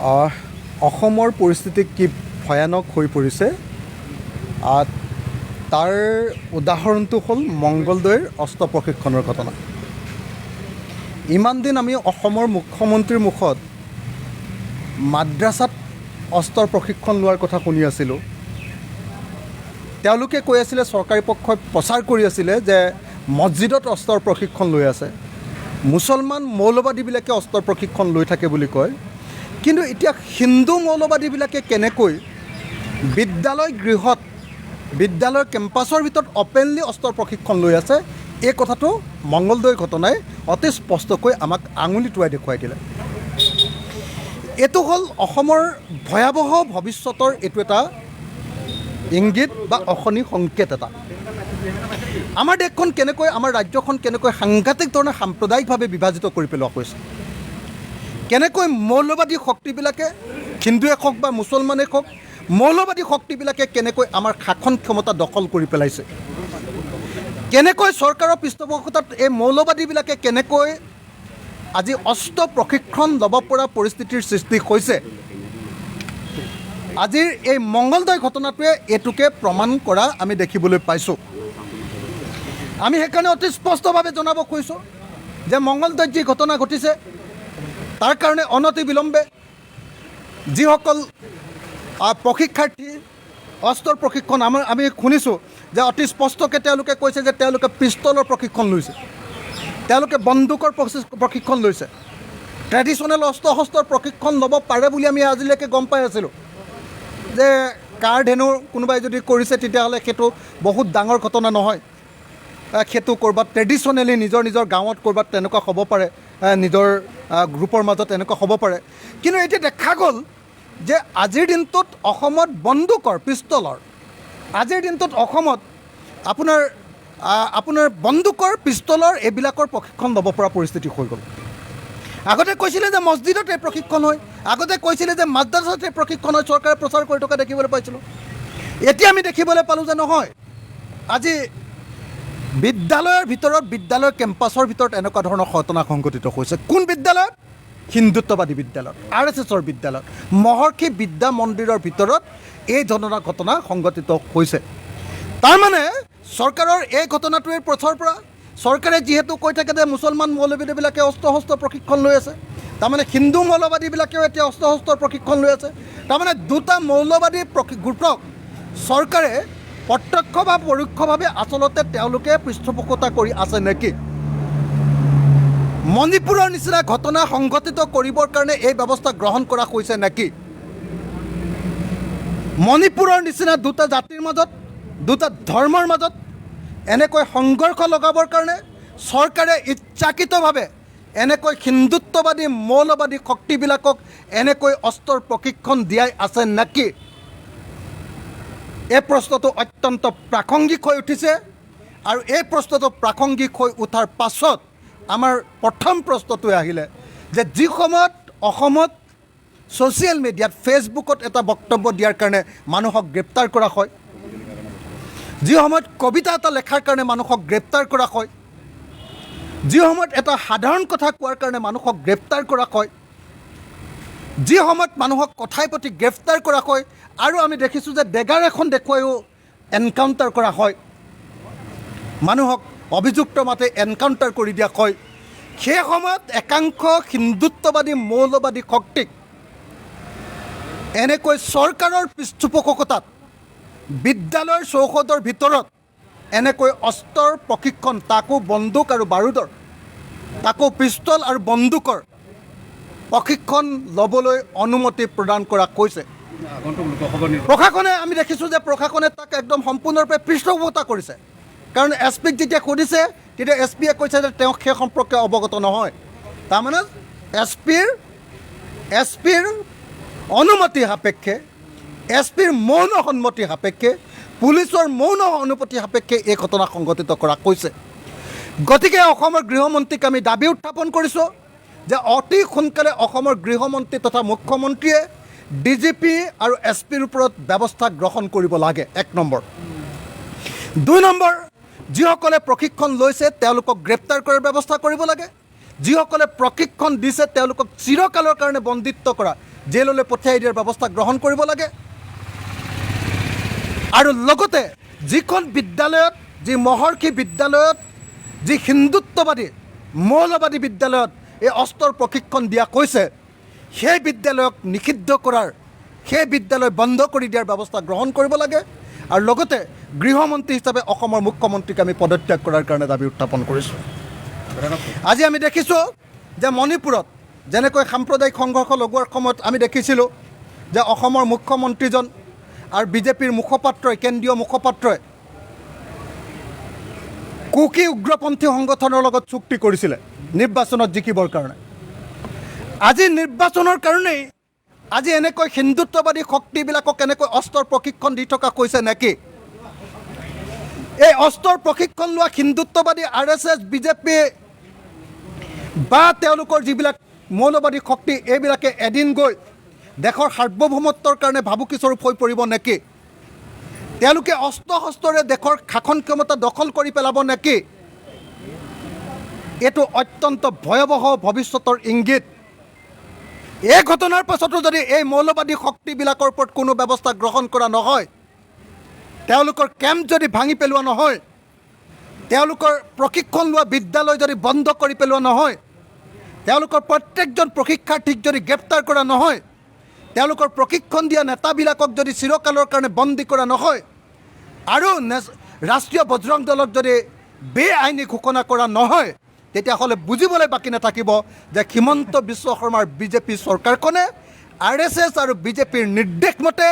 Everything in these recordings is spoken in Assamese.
অসমৰ পৰিস্থিতি কি ভয়ানক হৈ পৰিছে তাৰ উদাহৰণটো হ'ল মঙলদৈৰ অস্ত্ৰ প্ৰশিক্ষণৰ ঘটনা। ইমান দিন আমি অসমৰ মুখ্যমন্ত্ৰীৰ মুখত মাদ্ৰাছাত অস্ত্ৰৰ প্ৰশিক্ষণ লোৱাৰ কথা শুনি আছিলোঁ। তেওঁলোকে কৈ আছিলে, চৰকাৰী পক্ষই প্ৰচাৰ কৰি আছিলে যে মছজিদত অস্ত্ৰৰ প্ৰশিক্ষণ লৈ আছে, মুছলমান মৌলবাদীবিলাকে অস্ত্ৰৰ প্ৰশিক্ষণ লৈ থাকে বুলি কয়। কিন্তু এতিয়া হিন্দু মৌলবাদীবিলাকে কেনেকৈ বিদ্যালয়ৰ কেম্পাছৰ ভিতৰত অপেনলি অস্ত্ৰৰ প্ৰশিক্ষণ লৈ আছে, এই কথাটো মঙলদৈৰ ঘটনাই অতি স্পষ্টকৈ আমাক আঙুলি টুৱাই দেখুৱাই দিলে। এইটো হ'ল অসমৰ ভয়াৱহ ভৱিষ্যতৰ এইটো এটা ইংগিত বা অশনি সংকেত এটা। আমাৰ দেশখন কেনেকৈ, আমাৰ ৰাজ্যখন কেনেকৈ সাংঘাতিক ধৰণে সাম্প্ৰদায়িকভাৱে বিভাজিত কৰি পেলোৱা হৈছে, কেনেকৈ মৌলবাদী শক্তিবিলাকে, হিন্দুৱে হওক বা মুছলমানেই হওক, মৌলবাদী শক্তিবিলাকে কেনেকৈ আমাৰ শাসন ক্ষমতা দখল কৰি পেলাইছে, কেনেকৈ চৰকাৰৰ পৃষ্ঠপোষকতাত এই মৌলবাদীবিলাকে কেনেকৈ আজি অস্ত্ৰ প্ৰশিক্ষণ ল'ব পৰা পৰিস্থিতিৰ সৃষ্টি হৈছে। আজিৰ এই মঙলদৈ ঘটনাটোৱে এইটোকে প্ৰমাণ কৰা আমি দেখিবলৈ পাইছোঁ। আমি সেইকাৰণে অতি স্পষ্টভাৱে জনাব খুজিছোঁ যে মঙলদৈত যি ঘটনা ঘটিছে তাৰ কাৰণে অনতি বিলম্বে যিসকল প্ৰশিক্ষাৰ্থী অস্ত্ৰৰ প্ৰশিক্ষণ আমি শুনিছোঁ যে অতি স্পষ্টকৈ তেওঁলোকে কৈছে যে তেওঁলোকে পিষ্টলৰ প্ৰশিক্ষণ লৈছে, তেওঁলোকে বন্দুকৰ প্ৰশিক্ষণ লৈছে। ট্ৰেডিশ্যনেল অস্ত্ৰ শস্ত্ৰৰ প্ৰশিক্ষণ ল'ব পাৰে বুলি আমি আজিলৈকে গম পাই আছিলোঁ যে কাৰ্ড হেনো কোনোবাই যদি কৰিছে তেতিয়াহ'লে সেইটো বহুত ডাঙৰ ঘটনা নহয়, সেইটো ক'ৰবাত ট্ৰেডিশ্যনেলি নিজৰ গাঁৱত ক'ৰবাত তেনেকুৱা হ'ব পাৰে, নিজৰ গ্ৰুপৰ মাজত এনেকুৱা হ'ব পাৰে। কিন্তু এতিয়া দেখা গ'ল যে আজিৰ দিনটোত অসমত বন্দুকৰ, পিষ্টলৰ, আজিৰ দিনটোত অসমত আপোনাৰ বন্দুকৰ, পিষ্টলৰ এইবিলাকৰ প্ৰশিক্ষণ ল'ব পৰা পৰিস্থিতি হৈ গ'ল। আগতে কৈছিলে যে মছজিদত এই প্ৰশিক্ষণ হয়, আগতে কৈছিলে যে মাদ্ৰাছাত এই প্ৰশিক্ষণ হয়, চৰকাৰে প্ৰচাৰ কৰি থকা দেখিবলৈ পাইছিলোঁ। এতিয়া আমি দেখিবলৈ পালোঁ যে নহয়, আজি বিদ্যালয়ৰ বিদ্যালয়ৰ কেম্পাছৰ ভিতৰত এনেকুৱা ধৰণৰ ঘটনা সংঘটিত হৈছে। কোন বিদ্যালয়ত? হিন্দুত্ববাদী বিদ্যালয়ত, RSSৰ বিদ্যালয়ত, মহৰ্ষি বিদ্যা মন্দিৰৰ ভিতৰত এই ধৰণৰ ঘটনা সংঘটিত হৈছে। তাৰমানে চৰকাৰৰ এই ঘটনাটোৱে প্ৰচাৰ পৰা চৰকাৰে যিহেতু কৈ থাকে যে মুছলমান মৌলবাদীবিলাকে অস্ত্ৰ শস্ত্ৰ প্ৰশিক্ষণ লৈ আছে, তাৰমানে হিন্দু মৌলবাদীবিলাকেও এতিয়া অস্ত্ৰ শস্ত্ৰৰ প্ৰশিক্ষণ লৈ আছে। তাৰমানে দুটা মৌলবাদী গ্ৰুপক চৰকাৰে প্ৰত্যক্ষ বা পৰোক্ষভাৱে আচলতে তেওঁলোকে পৃষ্ঠপোষকতা কৰি আছে নেকি? মণিপুৰৰ নিচিনা ঘটনা সংঘটিত কৰিবৰ কাৰণে এই ব্যৱস্থা গ্ৰহণ কৰা হৈছে নেকি? মণিপুৰৰ নিচিনা দুটা জাতিৰ মাজত, দুটা ধৰ্মৰ মাজত এনেকৈ সংঘৰ্ষ লগাবৰ কাৰণে চৰকাৰে ইচ্ছাকৃতভাৱে এনেকৈ হিন্দুত্ববাদী মৌলবাদী শক্তিবিলাকক এনেকৈ অস্ত্ৰৰ প্ৰশিক্ষণ দিয়াই আছে নেকি? এই প্ৰশ্নটো অত্যন্ত প্ৰাসংগিক হৈ উঠিছে। আৰু এই প্ৰশ্নটো প্ৰাসংগিক হৈ উঠাৰ পাছত আমাৰ প্ৰথম প্ৰশ্নটোৱে আহিলে যে যি সময়ত অসমত ছ'চিয়েল মিডিয়াত, ফেচবুকত এটা বক্তব্য দিয়াৰ কাৰণে মানুহক গ্ৰেপ্তাৰ কৰা হয়, যি সময়ত কবিতা এটা লেখাৰ কাৰণে মানুহক গ্ৰেপ্তাৰ কৰা হয়, যি সময়ত এটা সাধাৰণ কথা কোৱাৰ কাৰণে মানুহক গ্ৰেপ্তাৰ কৰা হয়, যি সময়ত মানুহক কথাই প্ৰতি গ্ৰেপ্তাৰ কৰা হয়, আৰু আমি দেখিছোঁ যে ডেগাৰ এখন দেখুৱাইও এনকাউণ্টাৰ কৰা হয়, মানুহক অভিযুক্ত মাতে এনকাউণ্টাৰ কৰি দিয়া হয়, সেই সময়ত একাংশ হিন্দুত্ববাদী মৌলবাদী শক্তিক এনেকৈ চৰকাৰৰ পৃষ্ঠপোষকতাত বিদ্যালয়ৰ চৌহদৰ ভিতৰত এনেকৈ অস্ত্ৰৰ প্ৰশিক্ষণ, তাকো বন্দুক আৰু বাৰুদৰ, তাকো পিষ্টল আৰু বন্দুকৰ প্ৰশিক্ষণ ল'বলৈ অনুমতি প্ৰদান কৰা হৈছে। প্ৰশাসনে, আমি দেখিছোঁ যে প্ৰশাসনে তাক একদম সম্পূৰ্ণৰূপে পৃষ্ঠপোষকতা কৰিছে। কাৰণ SP-ক যেতিয়া সুধিছে তেতিয়া SP-য়ে কৈছে যে তেওঁ সেই সম্পৰ্কে অৱগত নহয়। তাৰমানে SP-ৰ অনুমতি সাপেক্ষে, SP-ৰ মৌন সন্মতি সাপেক্ষে, পুলিচৰ মৌন অনুমতি সাপেক্ষে এই ঘটনা সংঘটিত কৰা হৈছে। গতিকে অসমৰ গৃহমন্ত্ৰীক আমি দাবী উত্থাপন কৰিছোঁ যে অতি সোনকালে অসমৰ গৃহমন্ত্ৰী তথা মুখ্যমন্ত্ৰীয়ে DGP আৰু SP-ৰ ওপৰত ব্যৱস্থা গ্ৰহণ কৰিব লাগে, 1 নম্বৰ। 2 নম্বৰ, যিসকলে প্ৰশিক্ষণ লৈছে তেওঁলোকক গ্ৰেপ্তাৰ কৰাৰ ব্যৱস্থা কৰিব লাগে, যিসকলে প্ৰশিক্ষণ দিছে তেওঁলোকক চিৰকালৰ কাৰণে বন্দিত্ব কৰা, জেললৈ পঠিয়াই দিয়াৰ ব্যৱস্থা গ্ৰহণ কৰিব লাগে। আৰু লগতে যিখন বিদ্যালয়ত, যি মহৰ্ষি বিদ্যালয়ত, যি হিন্দুত্ববাদী মৌলবাদী বিদ্যালয়ত এই অস্ত্ৰৰ প্ৰশিক্ষণ দিয়া কৈছে, সেই বিদ্যালয়ক নিষিদ্ধ কৰাৰ, সেই বিদ্যালয় বন্ধ কৰি দিয়াৰ ব্যৱস্থা গ্ৰহণ কৰিব লাগে। আৰু লগতে গৃহমন্ত্ৰী হিচাপে অসমৰ মুখ্যমন্ত্ৰীক আমি পদত্যাগ কৰাৰ কাৰণে দাবী উত্থাপন কৰিছোঁ। আজি আমি দেখিছোঁ যে মণিপুৰত যেনেকৈ সাম্প্ৰদায়িক সংঘৰ্ষ লগোৱাৰ সময়ত আমি দেখিছিলোঁ যে অসমৰ মুখ্যমন্ত্ৰীজন আৰু বিজেপিৰ মুখপাত্ৰই, কেন্দ্ৰীয় মুখপাত্ৰই কুকি উগ্ৰপন্থী সংগঠনৰ লগত চুক্তি কৰিছিলে নিৰ্বাচনত জিকিবৰ কাৰণে। আজি নিৰ্বাচনৰ কাৰণেই আজি এনেকৈ হিন্দুত্ববাদী শক্তিবিলাকক এনেকৈ অস্ত্ৰৰ প্ৰশিক্ষণ দি থকা কৈছে নেকি? এই অস্ত্ৰৰ প্ৰশিক্ষণ লোৱা হিন্দুত্ববাদী RSS, বিজেপি বা তেওঁলোকৰ যিবিলাক মৌলবাদী শক্তি, এইবিলাকে এদিন গৈ দেশৰ সাৰ্বভৌমত্বৰ কাৰণে ভাবুকিস্বৰূপ হৈ পৰিব নেকি? তেওঁলোকে অস্ত্ৰ শস্ত্ৰৰে দেশৰ শাসন ক্ষমতা দখল কৰি পেলাব নেকি? এইটো অত্যন্ত ভয়াৱহ ভৱিষ্যতৰ ইংগিত। এই ঘটনাৰ পাছতো যদি এই মৌলবাদী শক্তিবিলাকৰ ওপৰত কোনো ব্যৱস্থা গ্ৰহণ কৰা নহয়, তেওঁলোকৰ কেম্প যদি ভাঙি পেলোৱা নহয়, তেওঁলোকৰ প্ৰশিক্ষণ লোৱা বিদ্যালয় যদি বন্ধ কৰি পেলোৱা নহয়, তেওঁলোকৰ প্ৰত্যেকজন প্ৰশিক্ষাৰ্থীক যদি গ্ৰেপ্তাৰ কৰা নহয়, তেওঁলোকৰ প্ৰশিক্ষণ দিয়া নেতাবিলাকক যদি চিৰকালৰ কাৰণে বন্দী কৰা নহয়, আৰু ৰাষ্ট্ৰীয় বজৰং দলক যদি বেআইনী ঘোষণা কৰা নহয়, তেতিয়াহ'লে বুজিবলৈ বাকী নাথাকিব যে হিমন্ত বিশ্ব শৰ্মাৰ বিজেপি চৰকাৰখনে RSS আৰু বিজেপিৰ নিৰ্দেশ মতে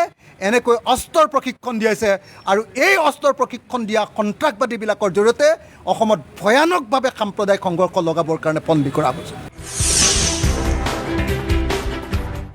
এনেকৈ অস্ত্ৰৰ প্ৰশিক্ষণ দিয়াইছে। আৰু এই অস্ত্ৰৰ প্ৰশিক্ষণ দিয়া সন্ত্ৰাসবাদীবিলাকৰ জৰিয়তে অসমত ভয়ানকভাৱে সাম্প্ৰদায়িক সংঘৰ্ষ লগাবৰ কাৰণে বন্দী কৰা হৈছে।